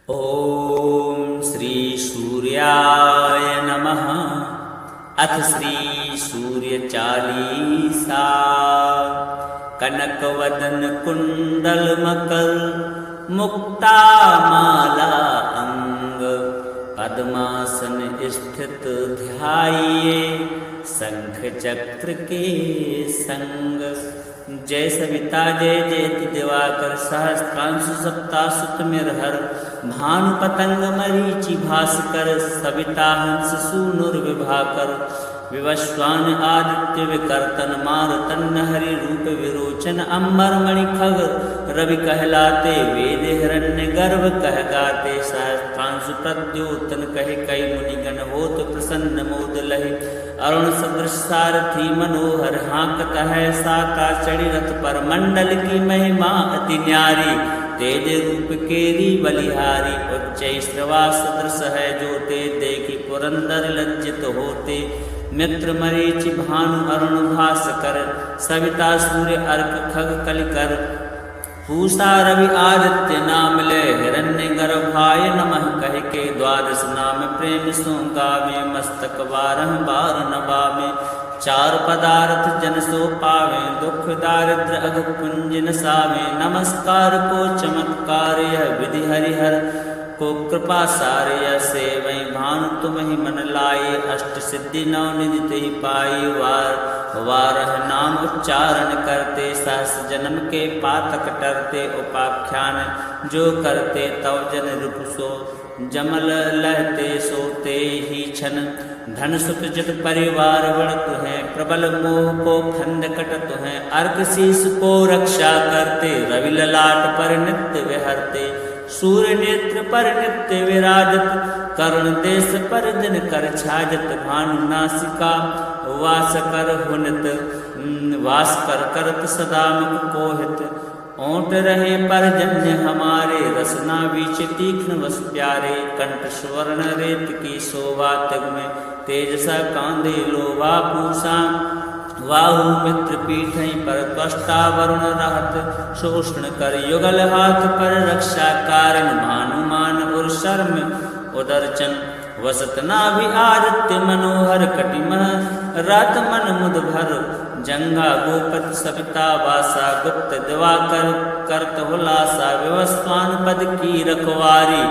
ॐ श्री सूर्याय नमः। अथ श्री सूर्य चालीसा। कनकवदन कुंडल मकर मुक्ता माला अंग, पद्मासन स्थित ध्याये शंख चक्र के संग। जय सविता जय जयति दिवाकर, सहस्त्रांशु सप्तासुत मिरहर, भानु पतंग मरीचि भास्कर, सविता हंस सूनुर्विभाकर। विवस्वान आदित्य विकर्तन, मारुतन हरि रूप विरोचन। अंबर मणि खग रवि कहलाते, वेद हिरण्य गर्भ कह गाते। सहस्त्रांशु प्रद्योतन कहे कई मुनिगण, होत प्रसन्न मोद लहे। अरुण सदृश सारथी मनोहर, हाँकत है साका चढ़ी रथ पर। मंडल की महिमा अति न्यारी, तेज रूप केरी बलिहारी। उच्च श्रवा सदृश है जोते, देखी पुरंदर लज्जित होते। मित्र मरीचि भानु अरुण भास्कर, सविता सूर्य अर्क खग कलिकर। पूषा रवि आदित्य नाम ले, हिरण्य गर्भाय नमः कह के। द्वादश नाम प्रेम सो गावे, मस्तक बारह बार नवावे। चार पदार्थ जन सो पावे, दुख दारिद्र अघ पुंज नसावे। नमस्कार को चमत्कार यह विधि हरिहर को कृपा सारे। सेवै भानु तुम ही मन लाए, अष्ट सिद्धि नौ निधि तुहि पाई। वारह नाम उच्चारण करते, सहस जन्म के पातक टरते। उपाख्यान जो करते तव जन रूप सो, जमल लहते सोते ही छन। धन सुख जग परिवार बढ़त है, प्रबल मोह को खंड कटत है। अर्क शीस को रक्षा करते, रवि ललाट पर नित्य विहरते। सूर्य नेत्र पर नित्य विराजत, कर्ण देश पर दिन कर छाजत। भानु नासिका वास कर हुनत, वास कर करत सदा मुख कोहित। ओंट रहे पर जन्य हमारे, रसना बीच तीक्ष्ण वस प्यारे। कंठ स्वर्ण रेत की शोभा, तग में तेज सा कांदे लोभा। पूषा वाहु मित्र पीठै पर, कष्टा वरुण रहत शोषण कर। युगल हाथ पर रक्षा कारण, भानुमान और शर्म उदरचन। वसत नाभि आदित्य मनोहर, कटिमह रात मन मुद भर। जंगा गोपत सविता वासा, गुप्त दिवाकर करत हुलासा। विवस्वान पद की रखवारी,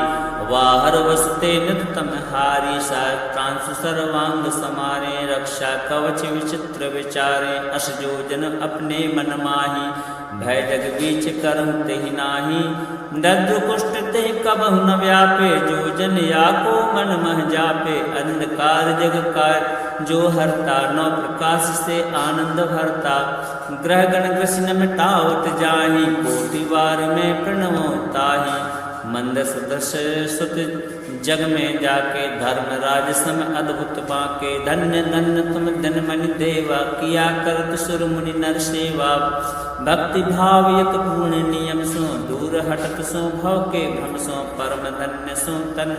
वाहर वसते नित तम हारी। सहस्त्रांशु सर्वांग समारे, रक्षा कवच विचित्र विचारे। अस जो जन अपने मन माही, भय जग बीच करहु तेहि नाही। दद्र कुष्ठ तेहि कबहु न व्यापे, जो जन या को मन मह जापे। अंधकार जग का जो हरता, नौ प्रकाश से आनंद भरता। ग्रह गण ग्रसिन मिटावत जाहि, कोटि बार में प्रणवो ताहि। मंद सदृश सुत जग में जाके, धर्मराज सम अद्भुत बाके। धन्य धन्य तुम धनमणि देवा, किया करत सुर मुनि नर सेवा। भक्ति भाव यत पूर्ण नियम सो, दूर हटत सो भव के भ्रम सो। परम धन्य सो तन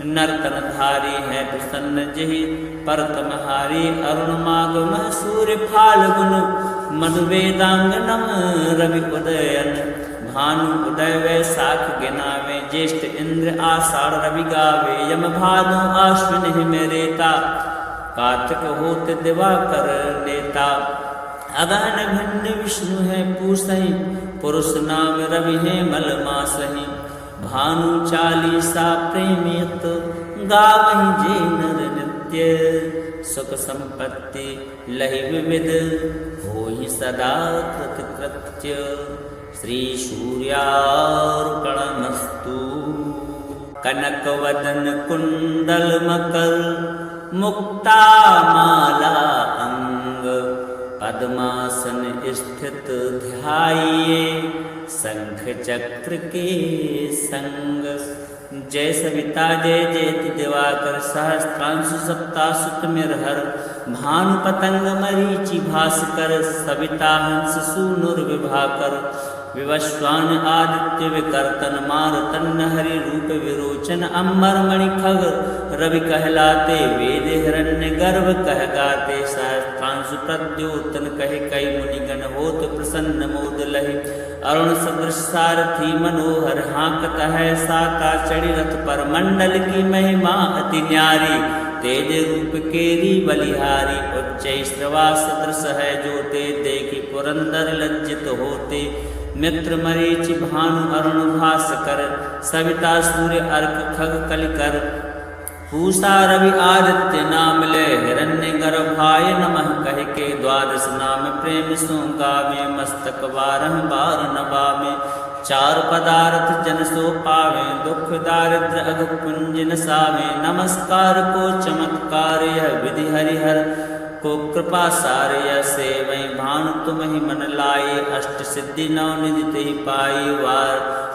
नर्तन धारी है, प्रसन्न जहि पर तमहारी। अरुण मागम सूर्य फाल्गुन, मधु वेदांगनम रवि उदयन। भानु उदय वैशाख गिनावे, ज्येष्ठ इंद्र आषाढ़ रवि गावे। यम भादो आश्विन हिम रेता, कार्तिक होत दिवाकर नेता। अगहन भिन्न विष्णु है पूसहि, पुरुष नाम रवि है मल मासहि। भानु चालीसा प्रेमियत, गावहि जे नर नित्य। सुख संपत्ति लहि विविध, होहि सदा कृत कृत्य। श्री सूर्यार्पणमस्तु। कनकवदन कुंडल मकर मुक्ता माला अंग, पद्मासन स्थित ध्याये शंख चक्र के संग। जय सविता जय जयति दिवाकर, सहस्त्रांशु सप्तासुत मिरहर। भानु पतंग मरीचि भास्कर, सविता हंस सूनुर्विभाकर। विवस्वान आदित्य विकर्तन, मारुतन हरि रूप विरोचन। अंबर मणि खग रवि कहलाते, वेद हिरण्य गर्भ कह गाते। सहस्त्रांशु त्रांशु प्रद्योतन कहे कई मुनिगण होत प्रसन्न मोद लहे। अरुण सदृश सारथी मनोहर हाँकत है साका चढ़ी रथ पर मंडल की महिमा अति न्यारी। तेज रूप केरी बलिहारी उच्च श्रवा सदृश है जोते देखी पुरंदर लज्जित होते। मित्र मरीच भानु अरुण भास्कर सविता सूर्य अर्क खग कलिकर। पूषा रवि आदित्य नाम ले हिरण्य गर्भाय नमः कह के द्वादश नाम प्रेम सो गावे मस्तक बारह बार नवावे। चार पदार्थ जन सो पावे दुख दारिद्र अघ पुंज नसावे। नमस्कार को चमत्कार यह विधि हरिहर को कृपा सारे सेवै। भानु तुम ही मन लाए अष्ट सिद्धि नौ निधि ते पाई।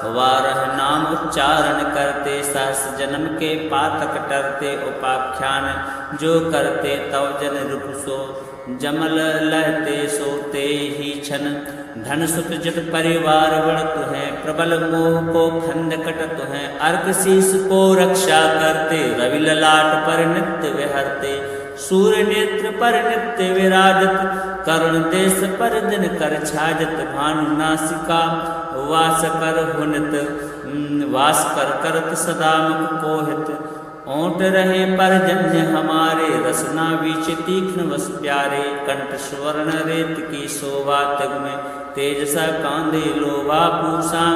वारह नाम उच्चारण करते सहस जन्म के पातक टरते। उपाख्यान जो करते तव जन रूप सो जमल लहते सोते ही छन। धन सुख जट परिवार बढ़त है प्रबल मोह को खंड कटत है। अर्क शीस को रक्षा करते रवि ललाट पर नित्य विहरते। सूर्य नेत्र पर नित्य विराजत करुण देश पर दिन कर छाजत। भानु नासिका वास कर हुनत वास कर करत सदा मुख कोहित। ओंट रहे पर जन्य हमारे रसना बीच तीक्ष्ण वस प्यारे। कंठ स्वर्ण रेत की शोभा तग में तेजसा कांदे लोभा पूषा।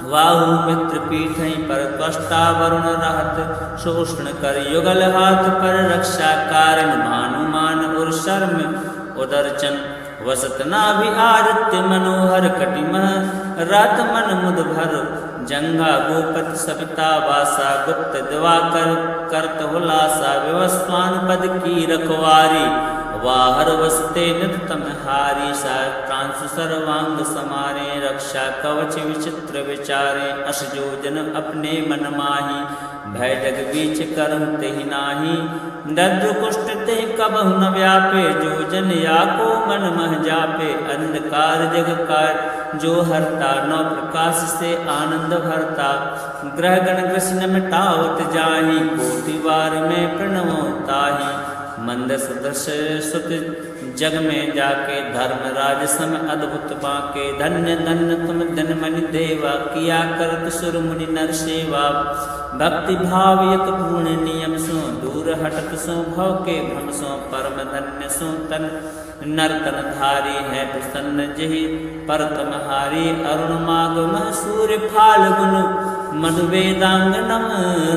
वाहु मित्र पीठ पर कष्टा वरुण रहत शोषण कर। युगल हाथ पर रक्षा कारण भानुमान और शर्म उदरचन। वसत नाभि आदित्य मनोहर कटिमह रात मन मुद भर। जंगा गोपत सविता वासा गुप्त दिवाकर करत हुलासा। विवस्वान पद की रखवारी वाहर वसते नित तम हारी। त्रांशु सर्वांग समारे रक्षा कवच विचित्र विचारे। अस जो जन अपने मन माही भय जग बीच करहु तेहि नाही। दद्र कुष्ठ ते कबहु न व्यापे जो जन या को मन मह जापे। अंधकार जग का जो हरता नौ प्रकाश से आनंद भरता। ग्रह गण कृष्ण मिटावत जाहि कोटि बार में प्रणवो ताहि। मंद सदृश सुत जग में जाके धर्मराज सम अद्भुत बाके। धन्य धन्य तुम धनमणि देवा किया करत सुर मुनि नर सेवा। भक्ति भाव यत पूर्ण नियम सो दूर हटत सो भव के भ्रम सो। परम धन्य सो तन नर्तन धारी है प्रसन्न जहि पर तमहारी। अरुण माग मह सूर्य फाल्गुन मधु वेदांग नम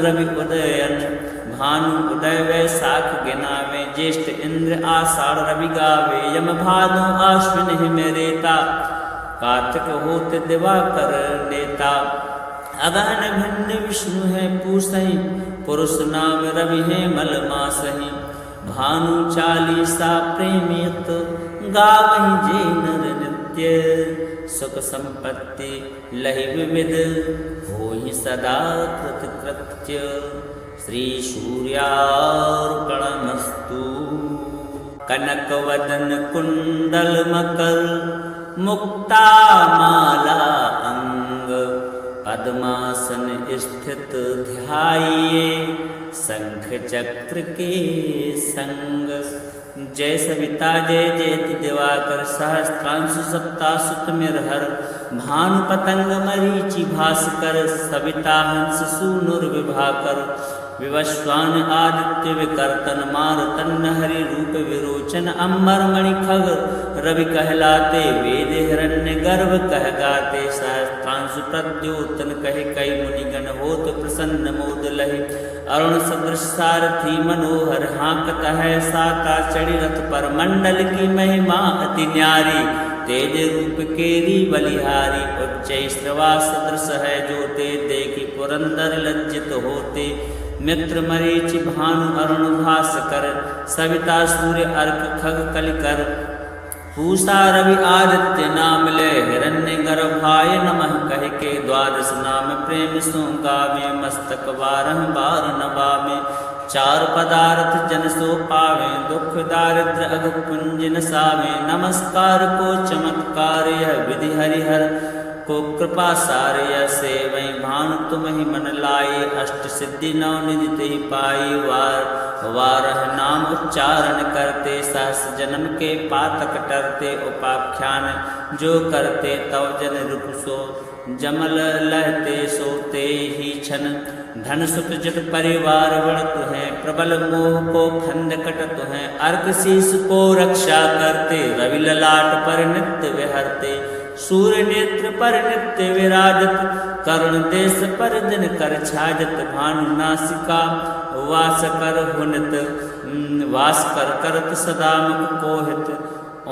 रवि उदयन। भानु उदय वैशाख गिनावे ज्येष्ठ इंद्र आषाढ़ रवि गावे। यम भादो आश्विन हिम रेता कार्तिक होत दिवाकर नेता। अगहन भिन्न विष्णु है पूसहि पुरुष नाम रवि है मल मासहि। भानु चालीसा प्रेमियत गावहि जे नर नित्य। सुख संपत्ति लहि विविध होहि सदा कृतकृत्य। श्री सूर्यार्पणमस्तु। कनक वदन कुंडल मकर मुक्ता माला अंग। पद्मासन स्थित ध्याये शंख चक्र के संग। जय सविता जय जयति दिवाकर सहस्त्रांशु सप्तासुत मिरहर। भानु पतंग मरीचि भास्कर सविता हंस सूनुर्विभाकर। विवस्वान आदित्य विकर्तन मारुतन हरि रूप विरोचन। अम्बर मणि खग रवि कहलाते वेद हिरण्य गर्भ कह गाते। सहस्त्रांशु प्रद्योतन कहे कई मुनिगण होत प्रसन्न मोद लहे। अरुण सदृश सारथी मनोहर हाँकत है साका चढ़ी रथ पर मंडल की महिमा अति न्यारी। तेज रूप केरी बलिहारी उच्च श्रवा सदृश है जोते देखी पुरंदर लज्जित होते। मित्र मरीच भानु अरुण भास्कर सविता सूर्य अर्क खग कलिकर। पूषा रवि आदित्य नाम ले हिरण्य गर्भाय नमः कह के द्वादश नाम प्रेम सो गावे। मस्तक बारह बार नवावे। चार पदार्थ जन सो पावे दुख दारिद्र अघ पुंज नसावे। नमस्कार को चमत्कार यह विधि हरिहर को कृपा सारे सेवै। भानु तुम ही मन लाए, अष्ट सिद्धि नौ निधि ते ही पाई। वारह नाम उच्चारण करते, सहस जन्म के पातक टरते। उपाख्यान जो करते तव जन रूप सो, जमल लहते सोते ही छन। धन सुख जट परिवार बढ़त है, प्रबल मोह को खंड कटत है। अर्क शीस को रक्षा करते, रवि ललाट पर नित्य विहरते। सूर्य नेत्र पर नित्य विराजत, करुण देश पर दिन कर छाजत। भानु नासिका वास कर हुनत, वास कर करत सदा मुख कोहित।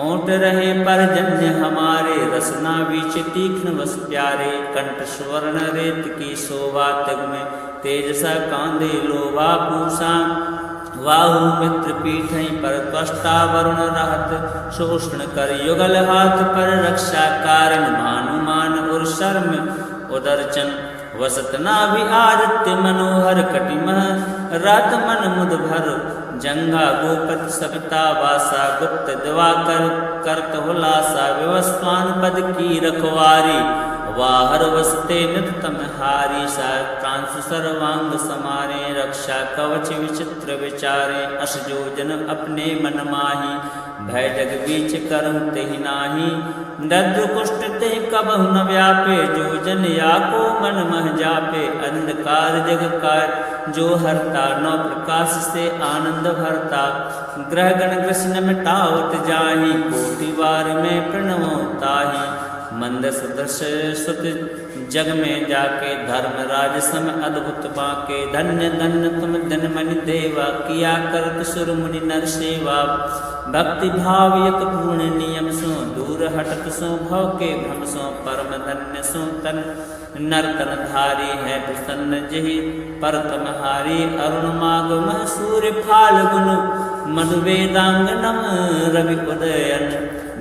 ओंट रहे परजन्य हमारे, रसना बीच तीक्ष्ण वस प्यारे। कंठ स्वर्ण रेत की शोभा तग में, तेजसा कांदे लोभा पूषा। वाहु मित्र पीठई पर त्वष्टा वरुण रहत, शोषण कर युगल हाथ पर रक्षा कारण। भानुमान और शर्म उदरचन, वसत नाभि आदित्य मनोहर। कटिमह रात मन मुद भर, जंगा गोपत सविता वासा। गुप्त दिवाकर करत हुलासा, विवस्वान पद की रखवारी। वाहर वसते नित तम हारी, सहस्त्रांशु सर्वांग समारे। रक्षा कवच विचित्र विचारे, अस जो जन अपने मन माही। भय जग बीच करहु तेहि नाही, दद्रु कुष्ठ तेहि कबहु न व्यापे। जो जन या को मन मह जापे, अंधकार जग कार जो हरता। नौ प्रकाश से आनंद भरता, ग्रह गण ग्रसन मिटावत जाहि। कोटि बार में प्रणवो ताहि, मंद सदृश सुत जग में जाके। धर्मराज सम अद्भुत बाके, धन्य धन्य तुम धनमनि देवा। किया करत सुर मुनि नर सेवा, भक्ति भाव यत पूर्ण नियम सो। दूर हटत सो भव के भ्रम सो, परम धन्य सो तन नर्तन धारी। है प्रसन्न जहि पर तमहारी, अरुण मागम सूर्य फाल्गुन। मधु वेदांगनम रवि उदयन,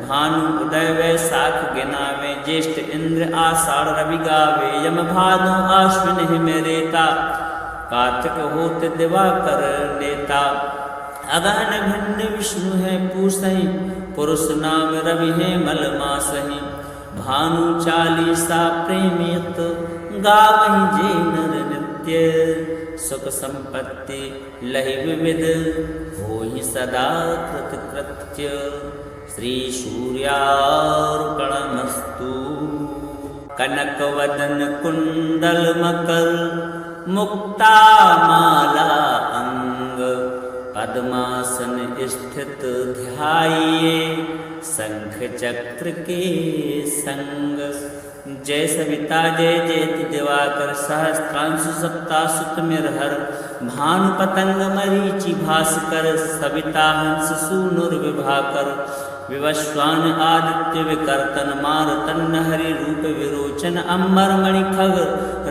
भानु उदय वैसाख गिनावे। ज्येष्ठ इंद्र आषाढ़ रवि गावे, यम भादो आश्विन हिम रेता। कार्तिक होत दिवाकर नेता, अगहन भिन्न विष्णु है पूसहि। पुरुष नाम रवि है मल मासहि, भानु चालीसा प्रेमियत। गावहि जे नर नित्य, सुख संपत्ति लहि विविध। होहि सदा कृतकृत्य, श्री सूर्यार्पणमस्तु। कनक वदन कुंडल मकर, मुक्ता माला अंग। पद्मासन स्थित ध्याइए, शंख चक्र के संग। जय सविता जय जयति दिवाकर, सहस्त्रांशु सप्ता सुत मिरहर। भानु पतंग मरीचि भास्कर, सविता हंस सूनुर्विभाकर। विवस्वान आदित्य विकर्तन, मारुतन हरि रूप विरोचन। अम्बर मणि खग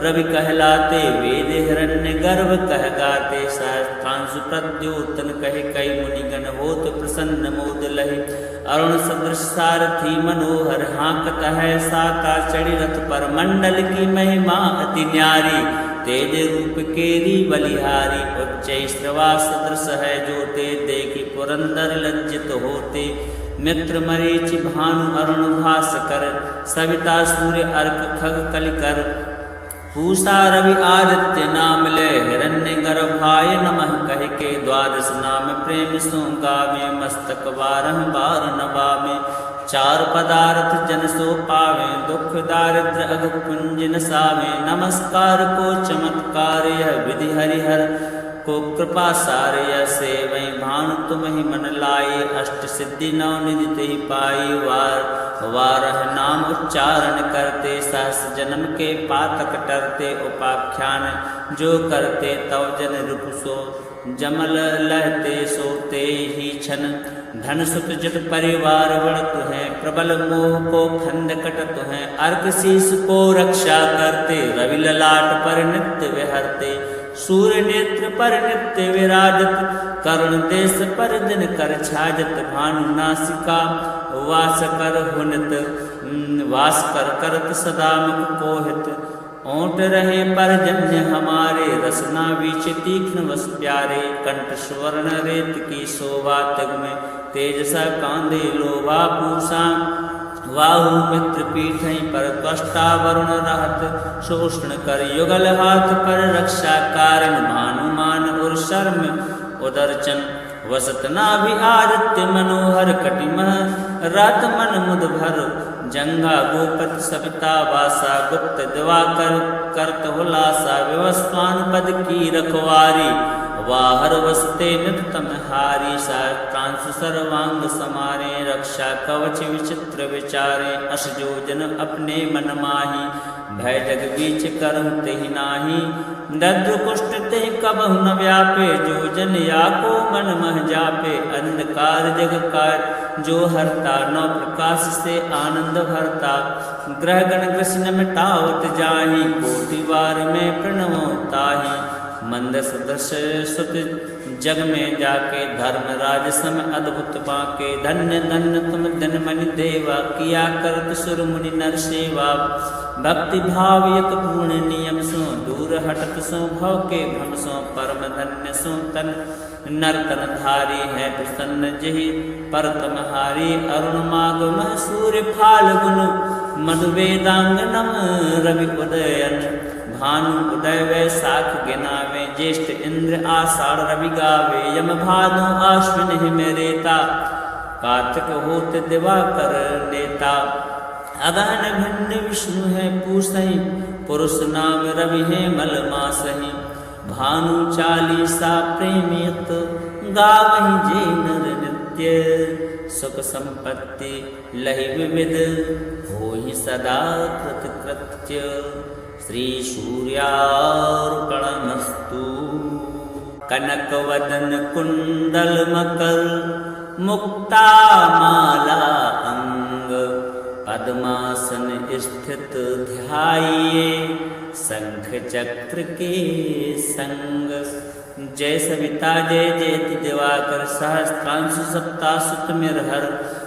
रवि कहलाते, वेद हिरण्य गर्भ कह गाते। सहस्त्रांशु प्रद्योतन कहे कई मुनिगण, होत प्रसन्न मोद लहे। अरुण सदृश सारथी मनोहर, हाँकत है साका चढ़ी रथ पर। मंडल की महिमा अति न्यारी, तेज रूप केरी बलिहारी। उच्च श्रवा सदृश है जोते, देखी पुरंदर लज्जित होते। मित्र मरीचि भानु अरुण भास्कर, सविता सूर्य अर्क खग कलिकर। पूषा रवि आदित्य नाम ले, हिरण्य गर्भाय नमः कह के। द्वादश नाम प्रेम सो गावे, मस्तक बारह बार नवावे। चार पदार्थ जन सो पावे, दुख दारिद्र अघ कुंज नसावे। नमस्कार को चमत्कार यह विधि हरिहर को कृपा सारे। सेवै भानु तुम ही मन लाए, अष्ट सिद्धि नौ निधि ते ही पाई। वारह नाम उच्चारण करते, सहस जन्म के पातक टरते। उपाख्यान जो करते तव जन रूप सो, जमल लहते सोते ही छन। धन सुख जट परिवार बढ़त है, प्रबल मोह को खंड कटत है। अर्क शीस को रक्षा करते, रवि ललाट पर नित्य विहरते। सूर्य नेत्र पर नित्य विराजत, करुण देश पर दिन कर छाजत। भानु नासिका वास कर हुनत, वास कर करत सदा मुख कोहित। ओंट रहे परजन्य हमारे, रसना बीच तीक्ष्ण वस प्यारे। कंठ स्वर्ण रेत की शोभा तग में, तेजसा कांदे लोभा पूषा। वाहु मित्र पीठै पर त्वष्टा वरुण रहत, शोषण कर युगल हाथ पर रक्षा कारण, भानुमान और शर्म उदरचन, वसत नाभि आदित्य मनोहर कटिमह, रात मन मुद भर जंगा गोपत सविता वासा, गुप्त दिवाकर करत हुलासा, विवस्वान पद की रखवारी, वाहर वसते नितम हारी, सहस्त्रांश सर्वांग समारे, रक्षा कवच विचित्र विचारे, अस जोजन अपने मन माही, भय जग बीच करहु तेहि नाही, दद्र कुष्ठ तेहि कबहु न व्यापे, जो जन या को मन मह जापे, अंधकार जग कार जो हरता, नौ प्रकाश से आनंद भरता, ग्रह गण कृष्ण मिटावत जाहि, कोटि बार में प्रणवो ताहि, मंद सदृश सुत जग में जाके, धर्मराज सम अद्भुत बाके, धन्य धन्य तुम धनमणि देवा, किया करत सुर मुनि नर सेवा, भक्ति भाव यत पूर्ण नियम सो, दूर हटत सो भव के भ्रम सो, परम धन्य सो तन नर्तन धारी, है प्रसन्न जहि पर तमहारी, अरुण माग मह सूर्य फाल्गुन, मधु वेदांगनम रवि उदयन, भानु उदय वैशाख गिनावे, ज्येष्ठ इंद्र आषाढ़ रवि गावे, यम भादो आश्विन हिम रेता, कार्तिक होत दिवाकर नेता, अगहन भिन्न विष्णु है पूसहि, पुरुष नाम रवि है मल मासहि, भानु चालीसा प्रेमियत, गावहि जे नर नित्य, सुख संपत्ति लहि विविध, होहि सदा कृतकृत्य, श्री सूर्यार्पणमस्तु। कनक वदन कुंडल मकर, मुक्ता माला अंग, पद्मासन स्थित ध्याइये, शंख चक्र के संग, जय सविता जय जयति दिवाकर, सहस्त्रांश सप्तासुत मिरहर,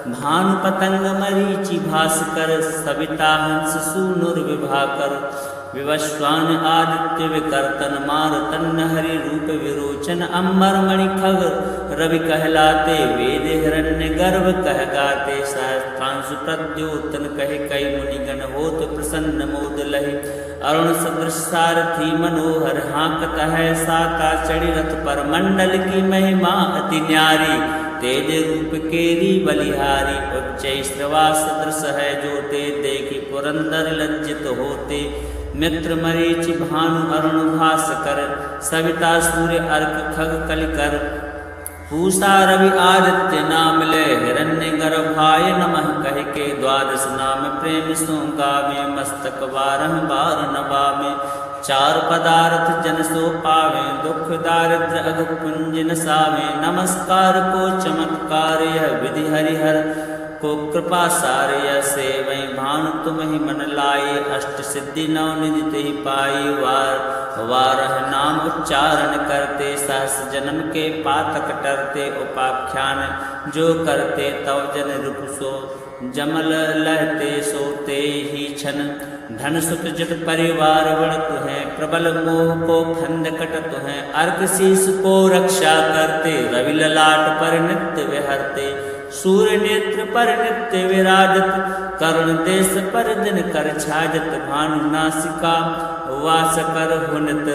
भानु पतंग मरीचि भास्कर, सविता हंस सूनुर विभाकर, विवस्वान आदित्य विकर्तन, मारुतन हरि रूप विरोचन, अंबर मणि खग रवि कहलाते, वेद हिरण्य गर्भ कह गाते, सहस्त्रांश प्रद्योतन कहे कई मुनिगण, होत प्रसन्न मोद लहि, अरुण सदृश सारथी मनोहर, हाँकत है साता चढ़ी रथ पर, मंडल की महिमा अति न्यारी, तेज रूप केरी बलिहारी, उच्च श्रवा सदृश है जोते, देखी पुरंदर लज्जित होते, मित्र मरीचि भानु अरुण भास्कर, सविता सूर्य अर्क खग कलिकर, पूषा रवि आदित्य नाम ले, हिरण्य गर्भाय नमः कह के, द्वादश नाम प्रेम सो गावे, मस्तक बारह बार नवावे, चार पदार्थ जन सो पावे, दुख दारिद्र अघ पुंज नसावे, नमस्कार को चमत्कार यह विधि हरिहर को कृपा सारे, सेवै भानु तुम ही मन लाए, अष्ट सिद्धि नौ निधि ते पाई, वारह नाम उच्चारण करते, सहस जन्म के पातक टरते, उपाख्यान जो करते तव जन रूप सो, जमल लहते सोते ही छन, धन सुत जट परिवार बढ़त है, प्रबल मोह को खंड कटत है, अर्क शीस को रक्षा करते, रवि ललाट पर नित्य विहरते, सूर्य नेत्र पर नित्य विराजत, करुण देश पर दिन कर छाजत, भानु नासिका वास कर हुनत,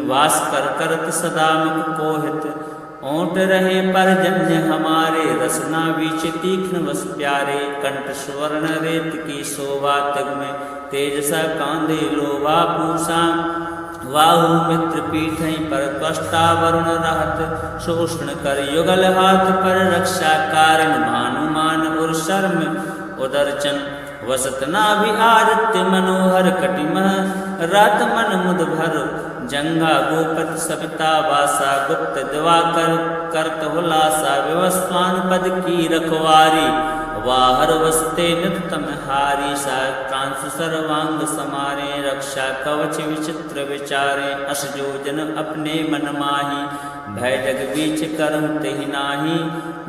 वास कर करत सदा मुख कोहित, ओंट रहे पर जन्य हमारे, रसना बीच तीक्ष्ण वस प्यारे, कंठ स्वर्ण रेत की शोभा तग में, तेज सा कांधे लोभा पूषा, वाहु मित्र पीठै पर त्वष्टा वरुण रहत, शोषण कर युगल हाथ पर रक्षा कारण, भानुमान और शर्म उदरचन, वसत नाभि आदित्य मनोहर कटिमह, रात मन मुद भर जंगा गोपत सविता वासा, गुप्त दिवाकर करत हुलासा, विवस्वान पद की रखवारी, वाहर वसते नितम हारी, सहस्त्रांश सर्वांग समारे, रक्षा कवच विचित्र विचारे, अस जोजन अपने मन माही, भय जग बीच करहु तेहि नाही,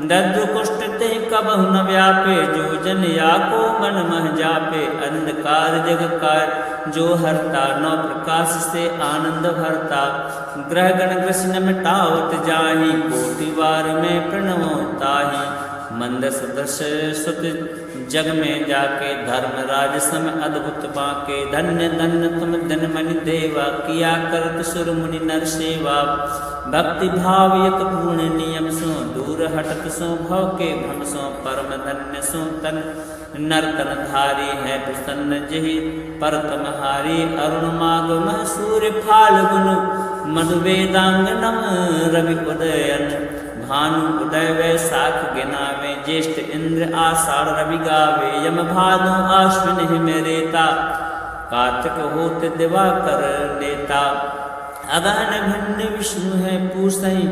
दद्र कुष्ठ तेहि कबहु न व्यापे, जो जन या को मन मह जापे, अंधकार जग कार जो हरता, नौ प्रकाश से आनंद भरता, ग्रह गण कृष्ण मिटावत जाहि, कोटि बार में प्रणवो ताहि, मंद सदृश सुत जग में जाके, धर्मराज सम अद्भुत बाके। धन्य धन्य तुम जनमनि देवा, किया करत सुर मुनि नर सेवा। भक्ति भाव यत पूर्ण नियम सो, दूर हटत सो भव के भ्रम सो। परम धन्य सो तन नर तन धारी है, प्रसन्न जहि परतम हारी। अरुण माग मह सूर्य फाल्गुन, मधु वेदांगनम रवि उदयन। भानु उदय वैशाख गिनावे, ज्येष्ठ इंद्र आषाढ़ रवि गावे। यम भादो आश्विन हिम रेता, कार्तिक होत दिवाकर नेता। अगहन भिन्न विष्णु है पूसहि,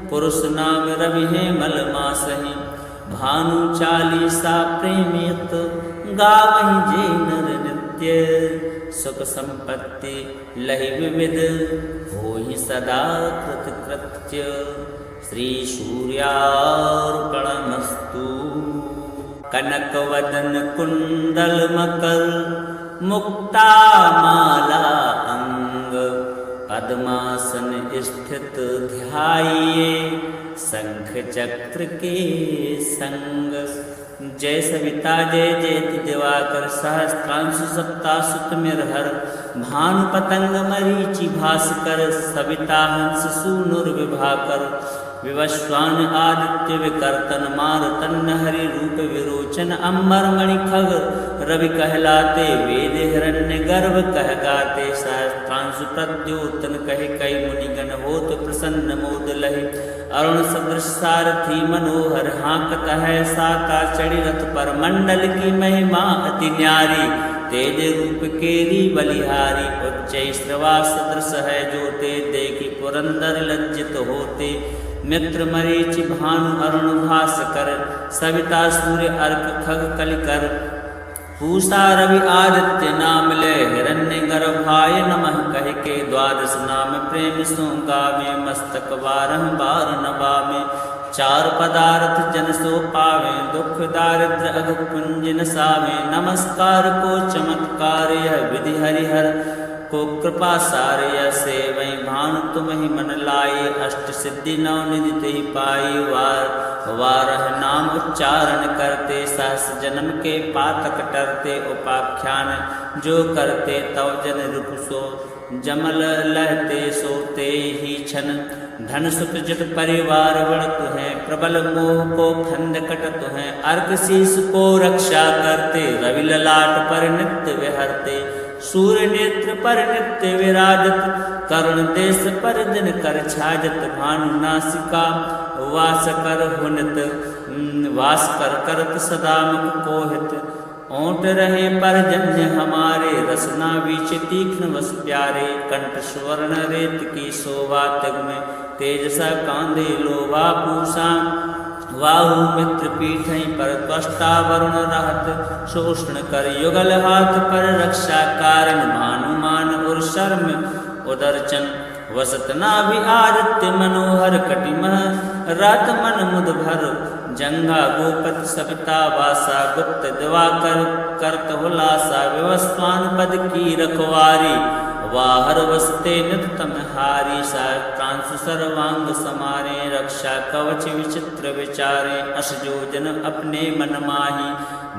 पुरुष नाम रवि है मल मासहि। भानु चालीसा प्रेमियत, गावहि जे नर नित्य। सुख संपत्ति लहि विविध, होहि सदा कृत कृत्य। श्री सूर्यार्पणमस्तु। कनक वदन कुंडल मकर, मुक्ता माला अंग। पद्मासन स्थित ध्याइए, शंख चक्र के संग। जय सविता जय जयति दिवाकर, सहस्त्रांशु सप्तासुत मिरहर। भानु पतंग मरीचि भास्कर, सविता हंस सूनुर्विभाकर। विवस्वान आदित्य विकर्तन, मारुतन हरि रूप विरोचन। अम्बर मणि खग रवि कहलाते, वेद हिरण्य गर्भ कह गाते। सहस्त्रांशु प्रद्योतन कहे, कई मुनिगण होत प्रसन्न मोद लहे। अरुण सदृश सारथी मनोहर, हाँकत है साता चढ़ी रथ पर। मंडल की महिमा अति न्यारी, तेज रूप केरी बलिहारी। उच्च श्रवा सदृश है जोते, देखी पुरंदर लज्जित होते। मित्र मरीचि भानु अरुण भास्कर, सविता सूर्य अर्क खग कलिकर। पूषा रवि आदित्य नाम ले, हिरण्य गर्भाय नमः कह के। द्वादश नाम प्रेम सो गावे, मस्तक बारह बार नवावे। चार पदार्थ जन सो पावे, दुख दारिद्र अघ पुंज नसावे। नमस्कार को चमत्कार, यह विधि हरिहर को कृपा सारे। सेवै भानु तुम ही मन लाए, अष्ट सिद्धि नौ निधि ते पाई। वारह नाम उच्चारण करते, सहस जन्म के पातक टरते। उपाख्यान जो करते, तव जन रिपुसो जमल लहते। सोते ही छन धन सुख जट परिवार बढ़त है। प्रबल मोह को खंड कटत है, अर्क शीस को रक्षा करते। रवि ललाट पर नित्य विहरते, सूर्य नेत्र पर नित्य विराजत। करुण देश पर दिन कर छाजत, भानु नासिका वास कर हुनत। वास कर करत सदा मुख कोहित, ओंट रहे पर जन्य हमारे। रसना बीच तीक्ष्ण वस प्यारे, कंठ स्वर्ण रेत की शोभा। तग में तेजसा कांदे लोभा पूषा। वाहु मित्र पीठई पर त्वष्टा वरुण रहत। शोषण कर युगल हाथ पर रक्षा कारण। भानुमान और शर्म उदरचन, वसत नाभि आदित्य मनोहर। कटिमह रात मन मुद भर, जंगा गोपत सविता वासा। गुप्त दिवाकर करत हुलासा, विवस्वान पद की रखवारी। वाहर वसते नित तम हारी, सहस्त्रांशु सर्वांग समारे। रक्षा कवच विचित्र विचारे, अस जोजन अपने मन माही।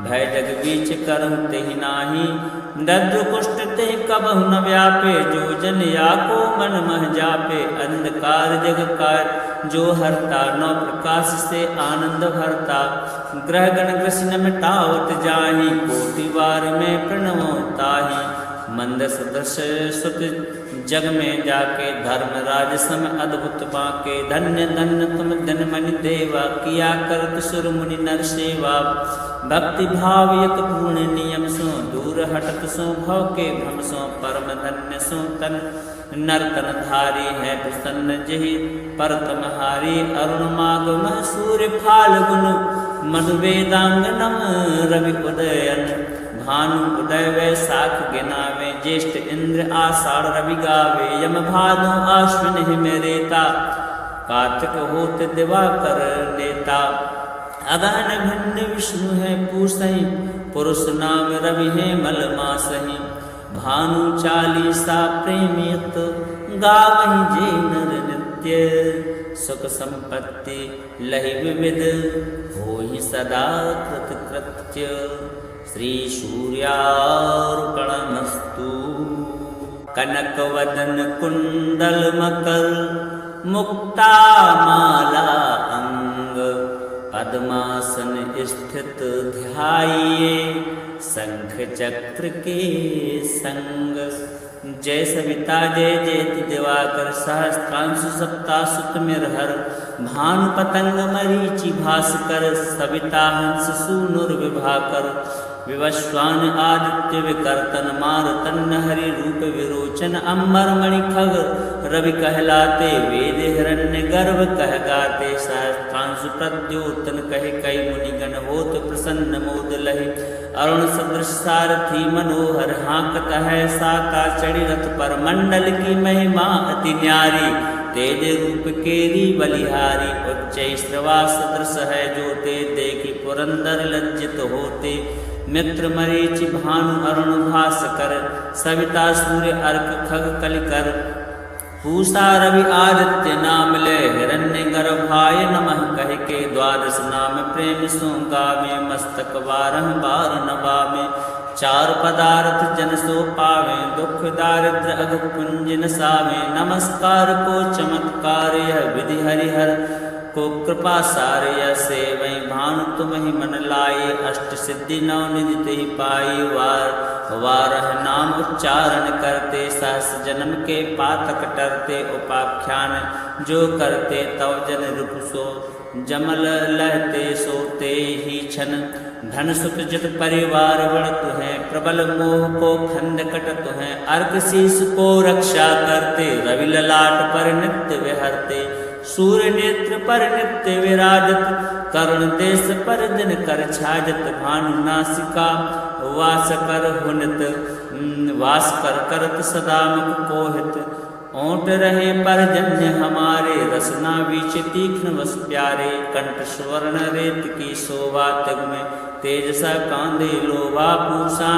भय जग बीच करहु तेहि नाही, दद्र कुष्ठ तेहि कबहु न व्यापे। जो जन या को मन मह जापे, अंधकार जग का जो हरता। नौ प्रकाश से आनंद भरता, ग्रह गण ग्रसन मिटावत जाहि। कोटि बार में प्रणवो ताहि, मंद सदृश सुत जग में जाके। धर्मराज सम अद्भुत बाके, धन्य धन्य तुम जनमनि देवा। किया करत सुर मुनि नर सेवा, भक्ति भाव यत पूर्ण नियम सो। दूर हटत सो भव के भ्रम सो, परम धन्य सो तन नर तन धारी है। प्रसन्न जहि परतम हारी, अरुण माग मह सूर्य फाल्गुन। मधु वेदांगनम रवि उदयन, भानु उदय वैशाख गिनावे। ज्येष्ठ इंद्र आषाढ़ रवि गावे, यम भादो आश्विन हिम रेता। कार्तिक होत दिवाकर नेता, अगहन भिन्न विष्णु है पूसहि, पुरुष नाम रवि है मल मासहि। भानु चालीसा प्रेमियत, गावहि जे नर नित्य। सुख संपत्ति लहि विविध होहि सदा कृतकृत्य श्री सूर्यार्पणमस्तु। कनक वदन कुंडल मकर मुक्ता माला अंग पद्मासन स्थित ध्याइए शंख चक्र के संग। जय सविता जय जयति दिवाकर सहस्त्रांशु सप्तासुत मिरहर भानु पतंग मरीचि भास्कर सविता हंस सूनुर्विभाकर विवस्वान आदित्य विकर्तन मारुतन हरि रूप विरोचन अम्बर मणि खग रवि कहलाते वेद हिरण्य गर्भ कह गाते सहस्त्रांशु प्रद्योतन कहे कई मुनिगण होत प्रसन्न मोद लहे अरुण सदृश सारथी मनोहर हाँकत है साका चढ़ी रथ पर मंडल की महिमा अति न्यारी तेज रूप केरी बलिहारी उच्च श्रवा सदृश है जो ते देखी पुरंदर लज्जित होते मित्र मरीचि भानु अरुण भास्कर सविता सूर्य अर्क खग कलिकर पूषा रवि आदित्य नाम ले हिरण्य गर्भाय नमः कह के द्वादश नाम प्रेम सो गावे मस्तक बारह बार नवावे चार पदार्थ जन सो पावे दुख दारिद्र अघ पुंज नसावे नमस्कार को चमत्कार यह विधि हरिहर को कृपा सारे से वही भानु तुम ही मन लाए अष्ट सिद्धि नौ निधि ते ही पाई वारह नाम उच्चारण करते सहस जन्म के पातक टरते उपाख्यान जो करते तव जन रूप सो जमल लहते सोते ही छन धन सुख जित परिवार बढ़त है प्रबल मोह को खंड कटत है अर्क शीस को रक्षा करते रवि ललाट पर नित्य विहरते सूर्य नेत्र पर नित्य विराजत करुण देश पर दिन कर छाजत भानु नासिका वास कर हुनत वास कर करत सदा मुख कोहित ओंट रहे परजन्य हमारे रसना बीच तीक्ष्ण वस प्यारे कंठ स्वर्ण रेत की शोभा तग में तेजसा कांधे लोभा पूषा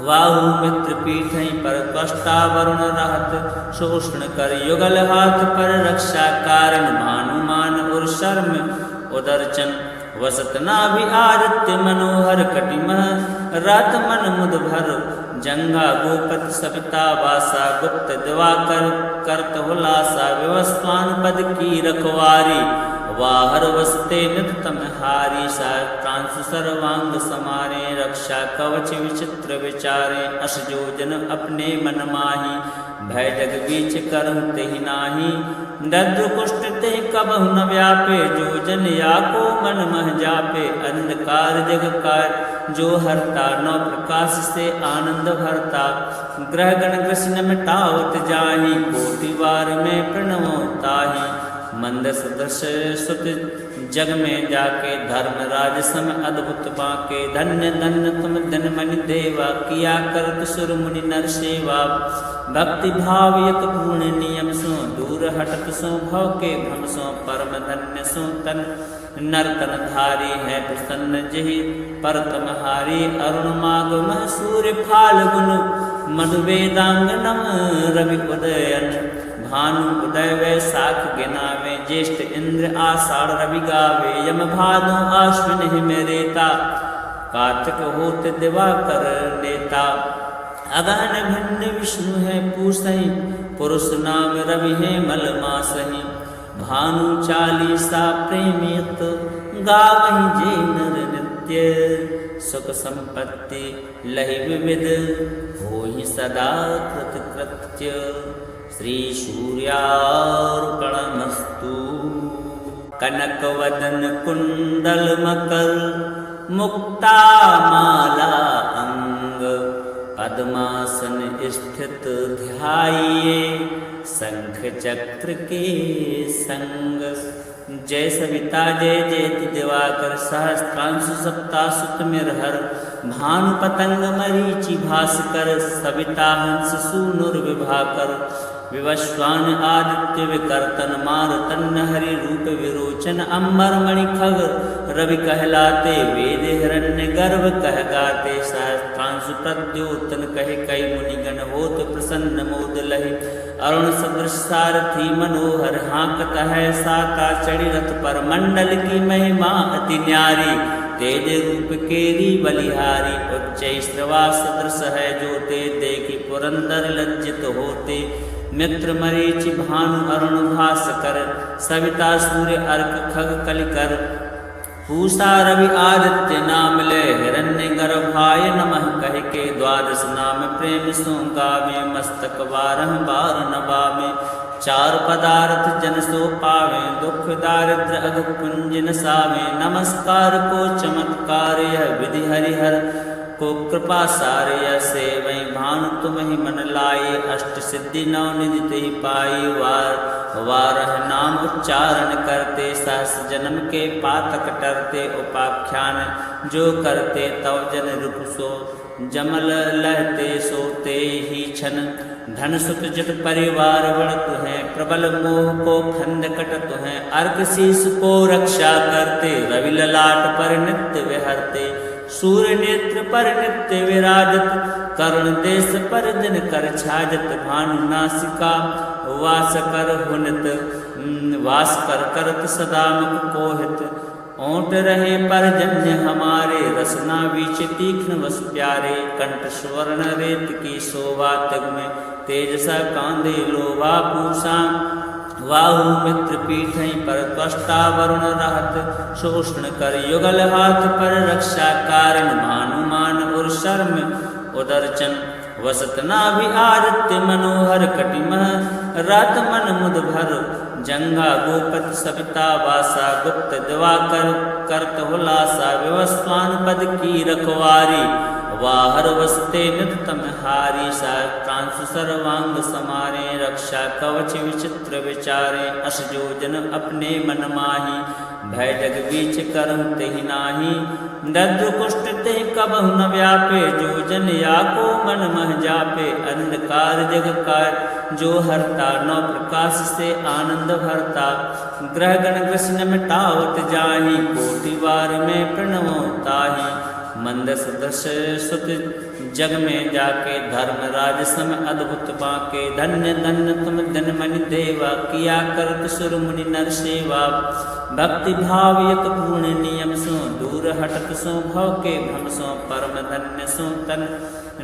वाहु मित्र पीठ पर कष्टा वरुण रहत शोषण कर युगल हाथ पर रक्षा कारण भानुमान और शर्म उदरचन वसत नाभि आदित्य मनोहर कटिमह रात मन मुद भर जंगा गोपत सविता वासा गुप्त दिवाकर करत हुलासा विवस्वान पद की रखवारी वाहर वसते नित तम हारी सहस्त्रांशु सर्वांग समारे रक्षा कवच विचित्र विचारे अस जो जन अपने मन माही भय जग बीच करहु तेहि नाही दद्रु कुष्ठ तेहि कबहु न व्यापे जो जन या को मन मह जापे अंधकार जग कार जो हरता नौ प्रकाश से आनंद भरता ग्रह गण कृष्ण मिटावत जाहि कोटि बार में प्रणवो ताहि मंद सदस्य सुत जग में जाके धर्म राज सम अद्भुत बाके धन्य धन्य तुम धन मनि देवा किया करत सुर मुनि नर सेवा भक्ति भाव यत पूर्ण नियम सो दूर हटत सो भव के भ्रम सो परम धन्य सो तन नर्तन धारी है प्रसन्न जहि परतम हारी अरुण मागम सूर्य फाल्गुन मधु वेदांगनम रवि उदयन भानु उदय वैशाख गिनावे ज्येष्ठ इंद्र आषाढ़ रवि गावे यम भादो आश्विन हिम रेता कार्तिक होत दिवाकर नेता अगहन भिन्न विष्णु है पूसहि पुरुष नाम रवि है मल मासहि भानु चालीसा प्रेमित गावहि जे नर नित्य सुख संपत्ति लहि विविध होहि सदा कृतकृत्य श्री सूर्यार्पणमस्तु। कनक वदन कुंडल मकर मुक्ता माला अंग पद्मासन स्थित ध्याइए शंख चक्र के संग। जय सविता जय जयति दिवाकर सहस्त्रांशु सप्तासुत मिरहर भानु पतंग मरीचि भास्कर सविता हंस सूनुर्विभाकर विवस्वान आदित्य विकर्तन मारुतन हरि रूप विरोचन अम्बर मणि खग रवि कहलाते वेद हिरण्य गर्भ कह गाते सहस्त्रांशु प्रद्योतन कहे कई मुनिगण होत प्रसन्न मोद लहे। अरुण सदृश सारथी मनोहर हाँकत है साका चढ़ी रथ पर मंडल की महिमा अति न्यारी। तेज रूप केरी बलिहारी उच्च श्रवा सदृश है जो ते देखी पुरंदर लज्जित होते। मित्र मरीचि भानु अरुण भास्कर सविता सूर्य अर्क खग कलिकर। पूषा रवि आदित्य नाम ले हिरण्य गर्भाय नमः कह के द्वादश नाम प्रेम सो गावे मस्तक बारह बार नवावे। चार पदार्थ जन सो पावे दुख दारिद्र अग पुंज नसावे। नमस्कार को चमत्कार यह विधि हरिहर को कृपा सारे सेवै। भानु तुम ही मन लाए अष्ट सिद्धि नौ निधि ते पाई। वारह नाम उच्चारण करते सहस जन्म के पातक टरते। उपाख्यान जो करते तव जन रूप सो जमल लहते सोते ही छन। धन सुत जट परिवार बढ़त हैं प्रबल मोह को फंद कटत हैं। अर्घ शीस को रक्षा करते रवि ललाट पर नित्य विहरते। सूर्य नेत्र पर नित्य विराजत करुण देश पर दिन कर छाजत। भानु नासिका वास कर हुनित वास कर करत सदा मुख कोहित। ओंट रहे परजन्य हमारे रसना बीच तीक्ष्ण वस प्यारे। कंठ स्वर्ण रेत की शोभा तग में तेजसा कांदे लोभा पूषा। वाहु मित्र पीठ पर त्वष्टा वरुण रहत शोषण कर। युगल हाथ पर रक्षा कारण भानुमान और शर्म उदरचन। वसत नाभि आदित्य मनोहर कटिमह रात मन मुद भर। जंगा गोपत सविता वासा गुप्त दिवाकर करत हुलासा। विवस्वान पद की रखवारी वाहर वसते नितम हारी। प्रांशु सर्वांग समारे रक्षा कवच विचित्र विचारे। अस जो जन अपने मन माही भय जग बीच करहु तेहि नाही। दद्र कुष्ठ ते कबहु न व्यापे जो जन या को मन मह जापे। अंधकार जग कार जो हरता नौ प्रकाश से आनंद भरता। ग्रह गण कृष्ण मिटावत जाहि कोटि बार में प्रणवो ताहि। मंद सदस्य सुत जग में जाके धर्मराज सम अद्भुत बाके। धन्य धन्य तुम धनमणि देवा किया करत सुर मुनि नर सेवा। भक्ति भाव यत पूर्ण नियम सो दूर हटत सो भव के भ्रम सो। परम धन्य सो तन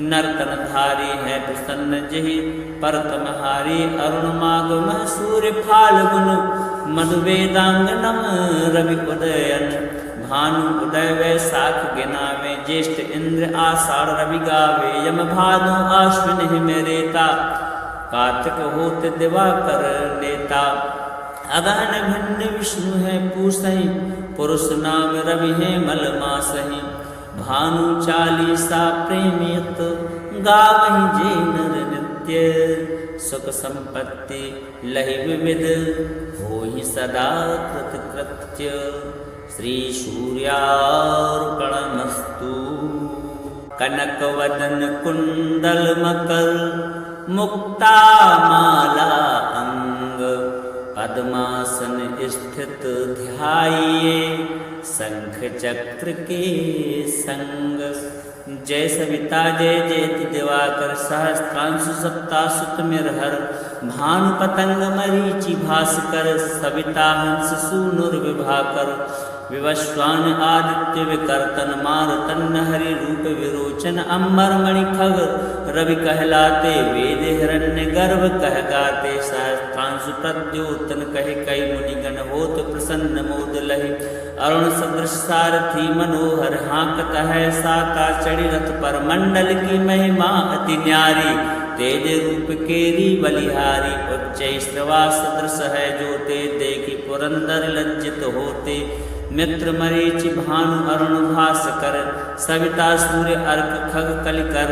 नर्तन धारी है प्रसन्न जहि परतम हारी। अरुण माग मह सूर्य फाल्गुन मधु वेदांगनम रवि उदयन। भानु उदय वैशाख गिनावे ज्येष्ठ इंद्र आषाढ़ रवि गावे। यम भादो आश्विन हिम रेता कार्तिक होत दिवाकर नेता। अगहन भिन्न विष्णु है पूसहि पुरुष नाम रवि है मल मासहि। भानु चालीसा प्रेमियत गावहि जे नर नित्य। सुख संपत्ति लहि विविध होहि सदा कृत कृत्य। श्री सूर्यार्पणमस्तु। कनक वदन कुंडल मकर मुक्ता माला अंग। पद्मासन स्थित ध्याये शंख चक्र के संग। जय सविता जय जयति दिवाकर सहस्त्रांशु सप्तासुत मिरहर। भानु पतंग मरीचि भास्कर सविता हंस सूनुर विभाकर। विवस्वान आदित्य विकर्तन मारुतन हरि रूप विरोचन। अंबर मणि खग रवि कहलाते वेद हिरण्य गर्भ कह गाते। सहस्त्रांशु प्रद्योतन कहे कई मुनिगण होत प्रसन्न मोद लहे। अरुण सदृश सारथी मनोहर हाँकत है साका चढ़ी रथ पर मंडल की महिमा अति न्यारी। तेज रूप केरी बलिहारी उच्च श्रवा सदृश है जो ते देखी पुरंदर लज्जित होते। मित्र मरीचि भानु अरुण भास्कर सविता सूर्य अर्क खग कलिकर।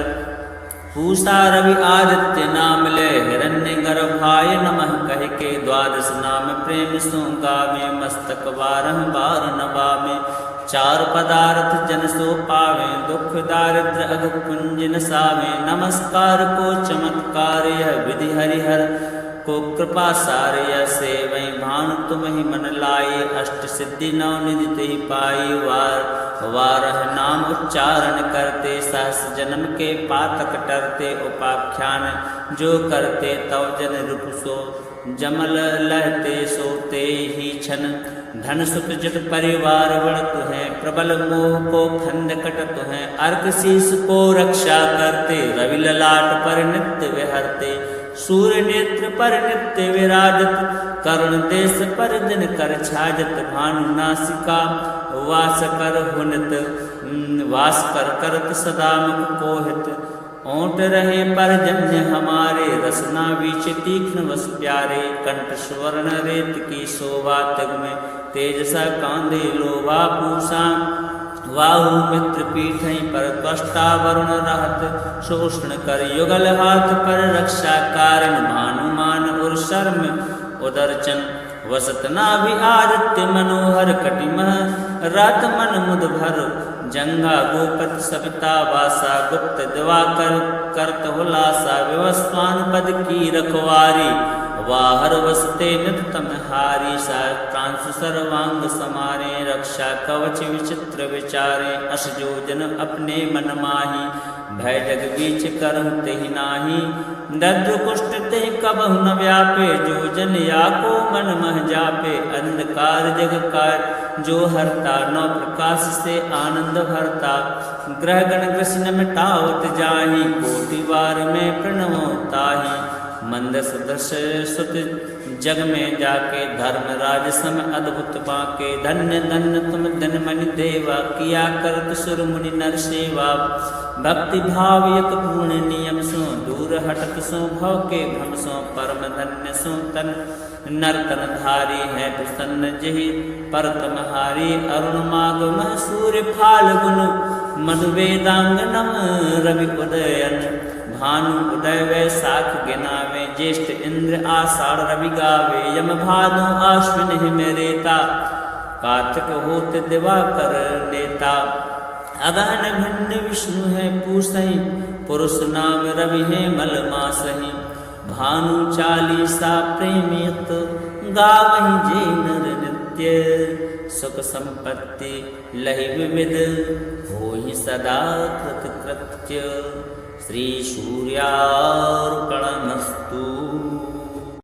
पूषा रवि आदित्य नाम ले हिरण्य गर्भाय नमः कह के द्वादश नाम प्रेम सो गावे। मस्तक बारह बार नवावे। चार पदार्थ जन सो पावे दुख दारिद्र अग पुंज नसावे। नमस्कार को चमत्कार यह विधि हरिहर को कृपा सारे सेवै भानु तुम ही मन लाए अष्ट सिद्धि नौ निधि ते पाई वारह नाम उच्चारण करते सहस जन्म के पातक टरते उपाख्यान जो करते तव जन रूप सो जमल लहते सोते ही छन धन सुख जट परिवार बढ़त है प्रबल मोह को खंड कटत है अर्क शीस को रक्षा करते रवि ललाट पर नित्य विहरते सूर्य नेत्र पर नित्य विराजत करुण देश पर दिन कर छाजत भानु नासिका वास कर हुनत वास कर करत सदा मुख कोहित ओंट रहे पर जन्य हमारे रसना बीच तीक्ष्ण वस प्यारे कंठ स्वर्ण रेत की शोभा तग में तेजसा कांदे लोभा पूषा वाहु मित्र पीठ पर कष्टा वरुण रहत शोषण कर युगल हाथ पर रक्षा कारण भानुमान और शर्म उदरचन वसत नाभि आदित्य मनोहर कटिमह रात मन मुद भर जंगा गोपत सविता वासा गुप्त दिवाकर करत हुलासा विवस्वान पद की रखवारी वाहर वसते नित तम हारी कांस सर्वांग समारे रक्षा कवच विचित्र विचारे अस जो जन अपने मन माही भय जग बीच करहु तेहि नाही दद्र कुष्ठ तेहि कबहु न व्यापे जो जन या को मन मह जापे अंधकार जग कार जो हरता नौ प्रकाश से आनंद भरता ग्रह गण ग्रसन मिटावत जाहि कोटि बार में प्रणवो ताहि मंद सदस्य सुत जग में जाके धर्म राज सम अद्भुत बाके धन्य धन्य तुम धन मन देवा किया करत सुर मुनि नर सेवा भक्ति भाव यत पूर्ण नियम सो दूर हटत सो भव के भ्रम सो परम धन्य सो तन नर्तन धारी है प्रसन्न जहि पर तमहारी अरुण माग मह सूर्य फाल्गुन मधु वेदांग नम रवि उदयन भानु उदय वैशाख गिनावे ज्येष्ठ इंद्र आषाढ़ रवि गावे यम भादो आश्विन हिम रेता कार्तिक होत दिवाकर नेता अगहन भिन्न विष्णु है पूसहि पुरुष नाम रवि है मल मासहि भानु चालीसा प्रेमियत गावहि जे नर नित्य सुख संपत्ति लहि विविध होहि सदा कृत कृत्य श्री सूर्यार्पणमस्तु।